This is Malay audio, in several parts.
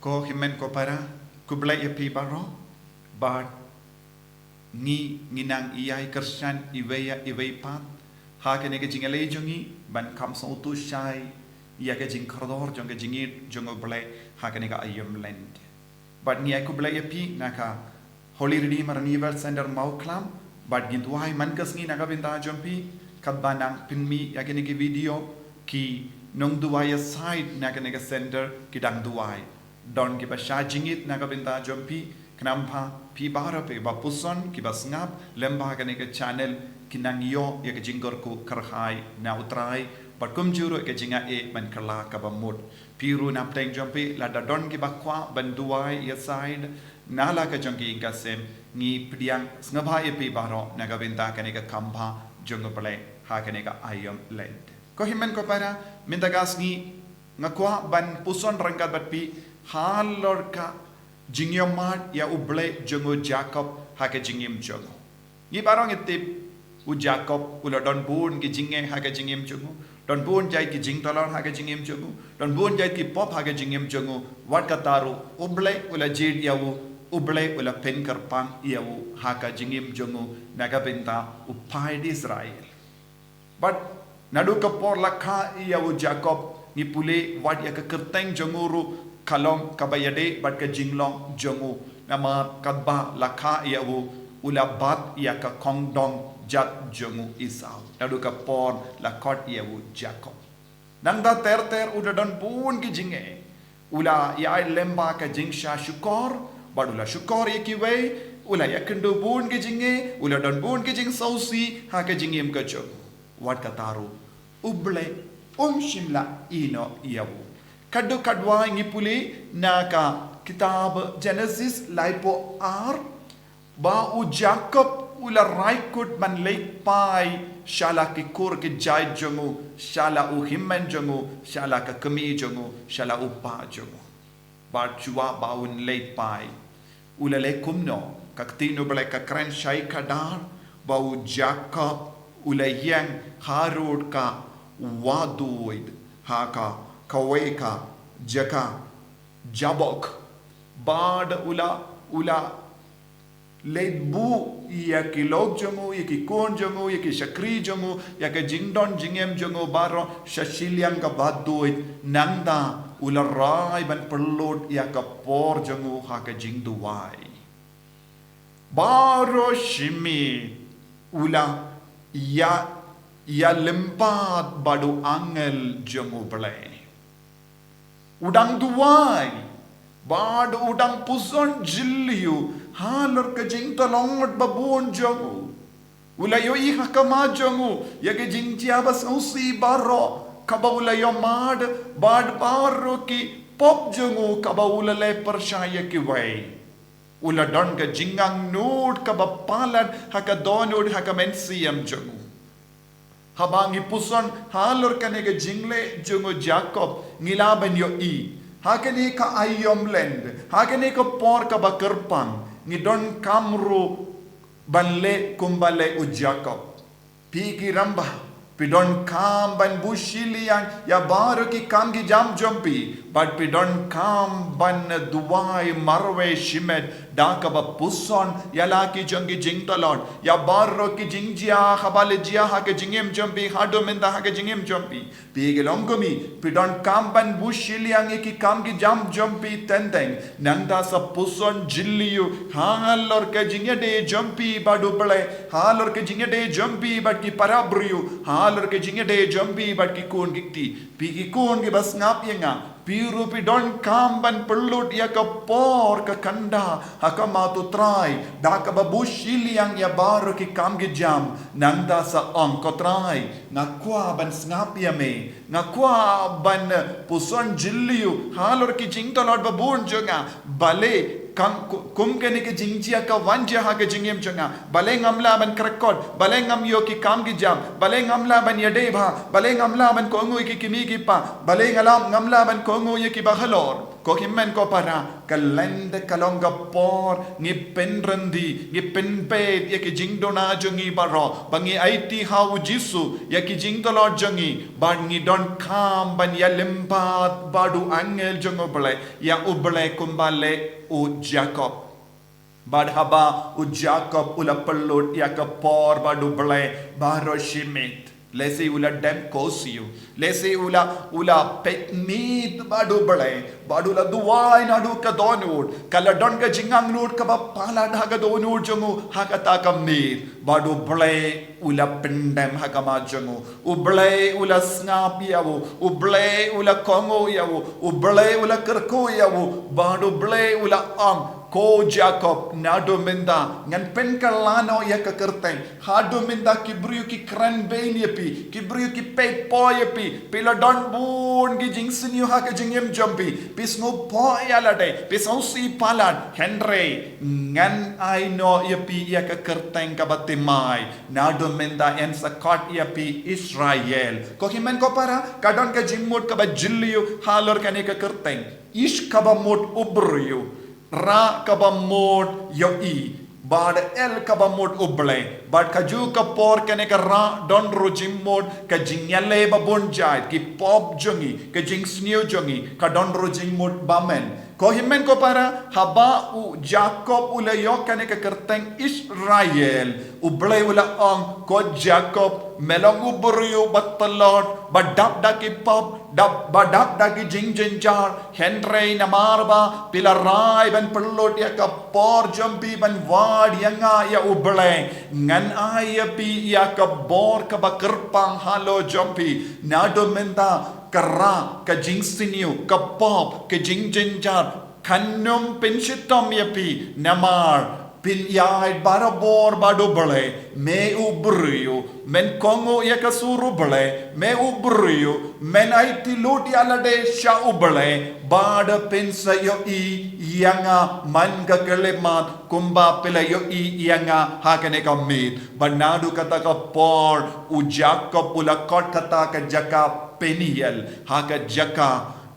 ko himen ko para kublai ya pi baro but nginang iyai kersan iweya iwei pat ha ke ne ke jingale jongi ban kam so tu shai ya ke jing kordor jong ke jingi jong blai ha ke ne ka ayam land but ni aku blai ya pi naka Holy Redeemer Universe Center Mauklam but gintuai man kas ni naka binta jompi kabanang pinmi ya ke ne ke video ki nong duaya side naka ne ke center ki dang duai don ki ba sha jingit naka binta jompi kenapa pi bara pe ba puson ki ba ngap lemba ka ne ke channel kinang yo ya ke jingor ku karhai na utrai but kum juro ke jinga e man kala ka ba mut piru nap teng jompi la da don ki ba kwa ban duai ya side nala ka jongki ka sem ni priang snabha e pi baro na ka binta ka ne ke kamba jongo pale ha ka ne ka ayam land ko himen ko para mintagas ni ngakwa ban puson rangkat bat pi halor ka jingyomat ya uble jongo Jacob ha ke jingim jongo ni barong itip u Jacob ula don bun ki jinge ha ke jingim jongo don bun jai ki jing talor ha ke jingim jongo don bun jai ki pop ha ke jingim jongo wat kataru uble ula jid ya uble ula pen karpang ya ha ka jingim jongo naga binta upai di Israel but nadu ka por lakha ya Jacob ni pule wat ya ka kerteng jonguru kalong kabayade bat ka jinglong jongu nama kadba lakha ya ula bat ya ka kongdong jat jongu Esau nadu ka por lakot ya Jacob nangda ter uda don pun ki jinge ula ya lemba ka jingsha shukor badula shukor ya ki wei ula ya kendo bun ki jinge ula don bun ki jing sausi ha ka jingem ka jongu wat ka taru uble shimla ino yawu kaddu kadwa ngipuli naka kitab Genesis laipo ar ba u Jacob ula raikut man lake pai shala ki kur ki jai jongu shala u himmen jongu shala ka kami jongu shala u pa jongu ba chua ba un lake pai ula le kumno kaktino bale ka kran shai kadar ba u Jacob ula yang harod ka waduid haka kaweka jaka jabok bad ula ledbu ya ki log jongu ya ki kon jongu ya ki shakri jongu ya ki jingdon jingem jongu baro shashilyang ka baduid nanda ula rai ban perlot ya ka por jongu ha ka jingduwai baro shimi ula ya lempat badu angel jongu blai udang duwai bad udang puson jilliu halor ka jing tolongot babun jongu ula yo I hakama jongu yage jing tiabas usi baro kabaula yo mad bad baro ki pop jongu kabaula le pershaya ki wai ula don ka jingang nod ka bapalad haka donod haka mensiam jongu habangi puson halor kanega jingle jongo Jacob ngilaban yo I hakani ka ayom land hakani ka por ka bakerpang ni don kamru banle kumbale u Jacob pigi ramba pidon kam ban bushilian ya baru ki kam ki jam jumpi but pidon kam ban duwai marwe shimed dakaba puson yala ki jangi jingtalon ya baru ki jingjia khabale jia ha ke jingem jumpi hado menda ha ke jingem jumpi pigi longomi pidon kam ban bushilian ki kam ki jam jumpi tendeng nanda sa puson jilliu halor ke jingede jumpi badu bale halor ke jingede jumpi but ki parabriu halor ke jingede jumpi but ki kon gikti pigi kon ki bas ngap yenga piru pi don kamban perlut ya ka por ka kanda hakama tu trai da ka babushili yang ya baru ki kam gi jam nanda sa ong ko trai ngakwa ban ngap ya me ngakwa ban puson jilliu halor ki jingtolot babun jonga bale kum kene ke jingjia ka wanja ha ke jingem jonga bale ngamla ban krakot bale ngam yo ki kam gi jam bale ngamla ban yade bha bale ngamla ban kongu ki kimi ki pa bale ngalam ngamla ban kongu ye ki bahalor ko himen ko para kalende kalonga por ngi penrendi ngi penpe ya ki jingdona jongi baro bangi IT hau jisu ya ki jingdolo jongi ban ngi don kam ban ya lempat badu angel jongo bele ya ubele kumbale u Jacob Badhaba u Jacob ula pellut ya ke por badu bele baro shimit lesi ula dem kosiu lesi ula petnit badu bele badu la duwai nadu ka donut kala don ka jingang nut ka ba pala dhaga donut jongu hakata kamnit badu bele ula pendem hakama jongu uble ula snap yawu uble ula kongo yawu uble ula kerko yawu badu bele ula ko Jacob nado minda ngan pen kalano ya ka kerteng hado minda kibriu ki kran bein yapi kibriu ki pet po yapi pila don bun gi jing sinyu ha ka jingem jumpi pis ngo po ya lade pis si palan henry ngan ai no yapi ya ka kerteng ka batimai nado minda en sakot yapi Israel ko himen ko para kadon ka jingmut ka ba jilliu halor ka ne ka kerteng ish ka ba mot ubriu Ra kabamod yoi bad el kabamod uble bad kaju kapor kene ka ra don rojimod ka jingyale babon jai ki pop jongi ka jing snio jongi ka don rojimod bamen ko himen ko para haba u Jacob ula yo kene ka kerteng Israel uble ula ang ko Jacob melong ubrio batalot badap da ki pop badap da ki jing jinjar henry namarba pilarai ban perlot ya ka por jampi ban wad yanga ya uble ngan aya pi ya ka bor ka bakerpang halo jampi nado menta kara ka jing siniu ka pop ka jing jinjar kanum pinshitom ya pi namar pin yai barabor bado bale me ubriyo men kongo ya kasuru bale me ubriyo men aiti ludi alade sha ubale bada pensa yo I yanga man ka kelemat kumba pela yo I yanga hakane kamit banadu kata ka por u Jacob ula kot kata ka jaka peniel haka jaka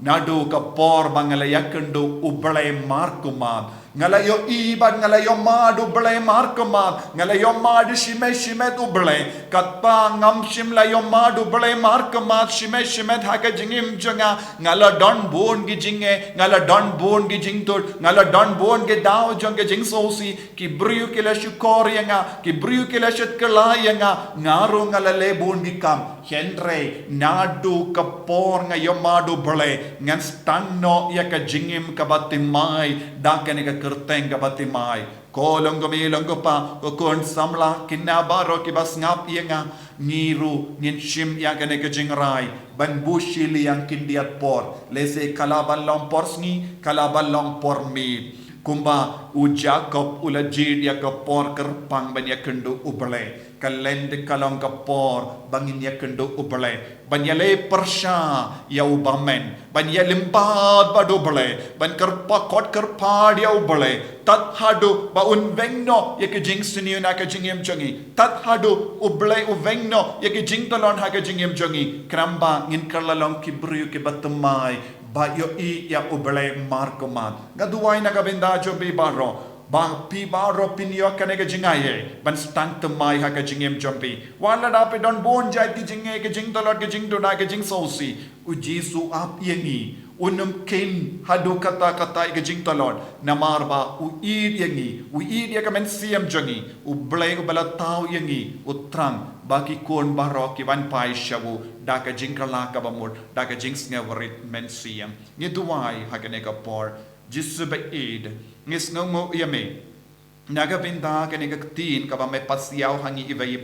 nadu ka por bangala yakendu ubale markumat ngalayo iban ngalayo madu ble markumat ngalayo madu shimet uble katpa ngam shimlayo madu ble markumat shimet haka jingim janga ngala don bon gi jinge ngala don bon gi jingtut ngala don bon gi daw jonge jing sosi ki briu kila shukor yanga ki briu kila shat kala yanga ngaru ngala le bon gi kam henry nadu kapor ngayo madu ble ngan stanno yaka jingim kabatimai dakane ka kerteng kabatimai kolong gomilong pa kon samla kinabaro kibas ngap yenga niru ngin shim ya kane ka jingrai ban bushili yang kindiat por lese kalaban long porsni kalaban long por mi kumba u Jacob ula jid ya ka por kerpang ban ya kendu ubale kalende kalong ka por bangin ya kendu ubale ban ya le persha ya ubamen ban ya limpad badu bale ban kerpa kot kerpa dia ubale tat hadu ba un vengno ya ke jing siniu na ka jingem jangi tat hadu ubale u vengno ya ke jing talon ha ka jingem jangi kramba ngin karlalong kibriu ke batamai ba yo I ya ubale markomat gaduai na kabenda jo bi baro bang pi baro pinyo kanega jingaye ban stang temai ha ka jingem jompi wala da pe don bon jai ki jinge ke jing dolot ke jing do na ke jing sosi u jisu ap yengi unum ken hadu kata ke jing dolot namarba u id yengi u id ya ka men siam jangi u blai u bala tau yengi utrang baki kon baro ki van pai shawu da ka jing kala ka bamur da ka jing sngawarit men siam ni duai ha ka ne ka por jisu ba id ngis ngongo yame naga binda kene tin ka ba me pasiaw hangi ibai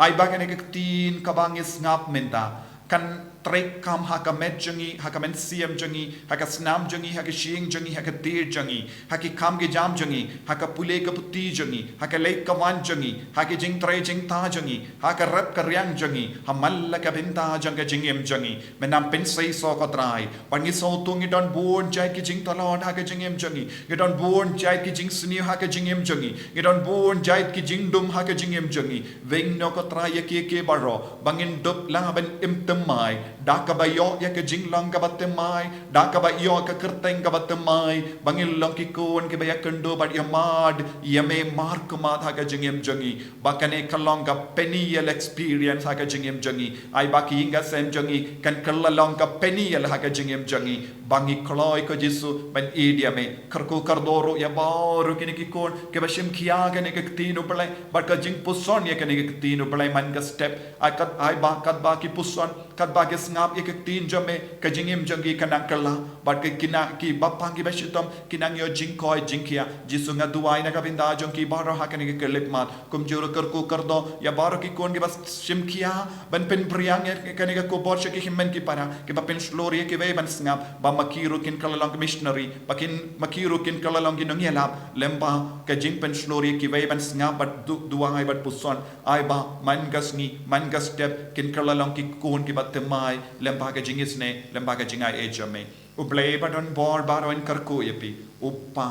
ai ba kene tin ka ba ngis ngap menta kan trek kam haka met jangi haka men siam jangi haka snam jangi haka shing jangi haka dir jangi haki kam ge jam jangi haka pule ka puti jangi haka lek ka wan jangi haki jing tre jing ta jangi haka rap ka ryang jangi hamalla ka binta janga jingem jangi menam pen sei so ko trai pangi so tungi don bon jai ki jing talon haka jingem jangi ge don bon jai ki jing sni haka jingem jangi ge don bon jai ki jing dum haka jingem jangi veng no ko trai ke baro bangin dup la ben im temai da ka ba yo ya ka jing lang ka batemai da ka ba yo ka kerteng ka batemai bangil long ki kon ke ba ya kendo ba ya mad ya me mark ma tha ka jingem jangi bakane kalong ka penial experience ha ka jingem jangi ai ba ki inga sem jangi kan kalong ka penial ha ka jingem jangi bangi kloi ko jisu ban idia me karko kardoro ya baru kini ki kon ke ba shim kia ke ne ke tinu bele ba ka jing puson ya ke ne ke tinu bele man ka step akat ai ba kat ba ki puson kat ba ke ngap ya ke tin jame ka jingem jangi kanang kala ba ke kina ki ba pang ki ba shitom kinang yo jing koi jing kia jisu nga duai na ka binda jong ki baro ha ke ne ke lip mat kum juro karko kardo ya baru ki kon ki ba shim kia ban pen priang ya ke ne ko bor ki himen ki para ke ba pen slori ke ve ban ngap ba makiru kin kalalong missionary bakin makiru kin kalalong ginong yelap lemba ka jing pen slori ki ve ban ngap bat duang ai bat puson ai ba man gas step kin kalalong ki kon ki bat temai lemba ka jingis ne lemba ka jingai ejame ublei badon bor baro en karku yepi uppa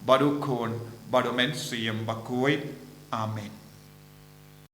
baru kon bado men siem bakoi amen.